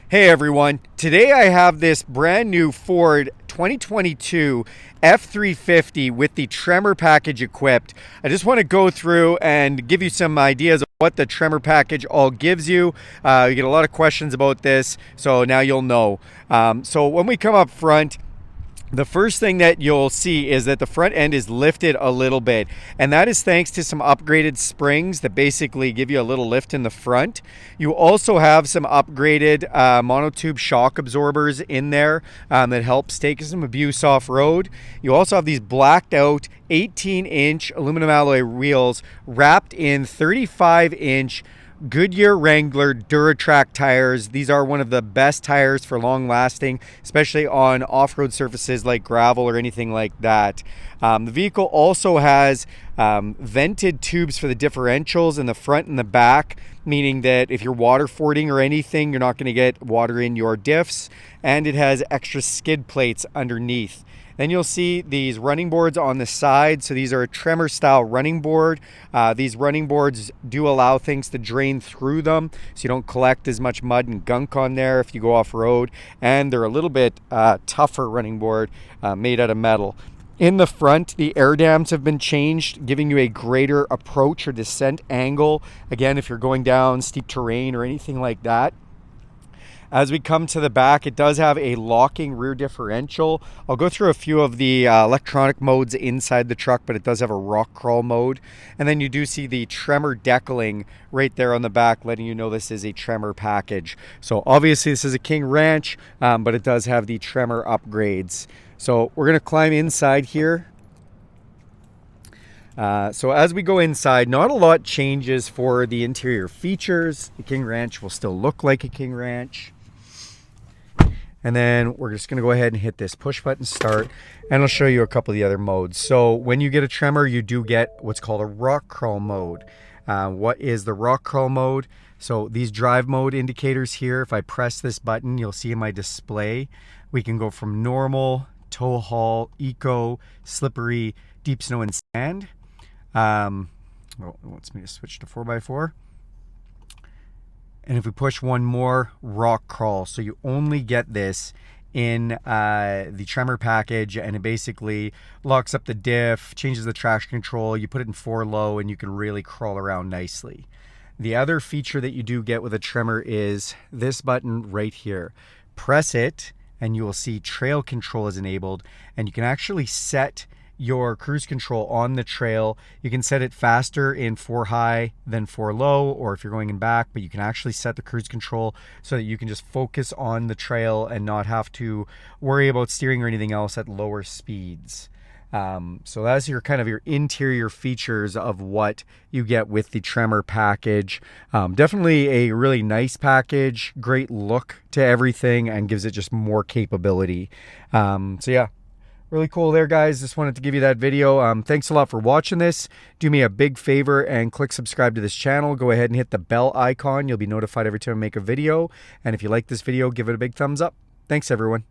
Hey everyone, today I have this brand new Ford 2022 F350 with the Tremor package equipped. I just want to go through and give you some ideas of what the Tremor package all gives you. You get a lot of questions about this, so now you'll know. So when we come up front, the first thing that you'll see is that the front end is lifted a little bit, and that is thanks to some upgraded springs that basically give you a little lift in the front. You also have some upgraded monotube shock absorbers in there that helps take some abuse off road. You also have these blacked out 18-inch aluminum alloy wheels wrapped in 35-inch Goodyear Wrangler Duratrac tires. These are one of the best tires for long lasting, especially on off-road surfaces like gravel or anything like that. The vehicle also has vented tubes for the differentials in the front and the back, meaning that if you're water fording or anything, you're not going to get water in your diffs. And it has extra skid plates underneath. Then you'll see these running boards on the side. So these are a Tremor style running board. These running boards do allow things to drain through them, so you don't collect as much mud and gunk on there if you go off road. And they're a little bit tougher running board made out of metal. In the front, the air dams have been changed, giving you a greater approach or descent angle. Again, if you're going down steep terrain or anything like that. As we come to the back, it does have a locking rear differential. I'll go through a few of the electronic modes inside the truck, but it does have a rock crawl mode. And then you do see the Tremor decaling right there on the back, letting you know this is a Tremor package. So obviously this is a King Ranch, but it does have the Tremor upgrades. So we're going to climb inside here. So as we go inside, not a lot changes for the interior features. The King Ranch will still look like a King Ranch. And then we're just going to go ahead and hit this push button start, and I'll show you a couple of the other modes. So when you get a Tremor, you do get what's called a rock crawl mode. What is the rock crawl mode? So these drive mode indicators here, if I press this button, you'll see in my display, we can go from normal, tow haul, eco, slippery, deep snow and sand. It wants me to switch to 4x4. And if we push one more, rock crawl. So you only get this in the Tremor package, and it basically locks up the diff, changes the traction control. You put it in 4 low and you can really crawl around nicely. The other feature that you do get with a Tremor is this button right here. Press it and you will see trail control is enabled, and you can actually set your cruise control on the trail. You can set it faster in 4 high than 4 low, or if you're going in back, but you can actually set the cruise control so that you can just focus on the trail and not have to worry about steering or anything else at lower speeds. So that's your kind of your interior features of what you get with the Tremor package. Definitely a really nice package, great look to everything, and gives it just more capability. So yeah, really cool there, guys. Just wanted to give you that video. Thanks a lot for watching this. Do me a big favor and click subscribe to this channel. Go ahead and hit the bell icon. You'll be notified every time I make a video. And if you like this video, give it a big thumbs up. Thanks, everyone.